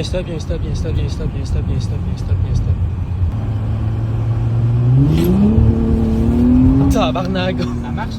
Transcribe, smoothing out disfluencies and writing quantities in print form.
Viens, stop, viens, stop, viens, stop, viens, stop, viens, stop, viens, stop, viens, stop, viens, stop. Tabarnak. Ça marche?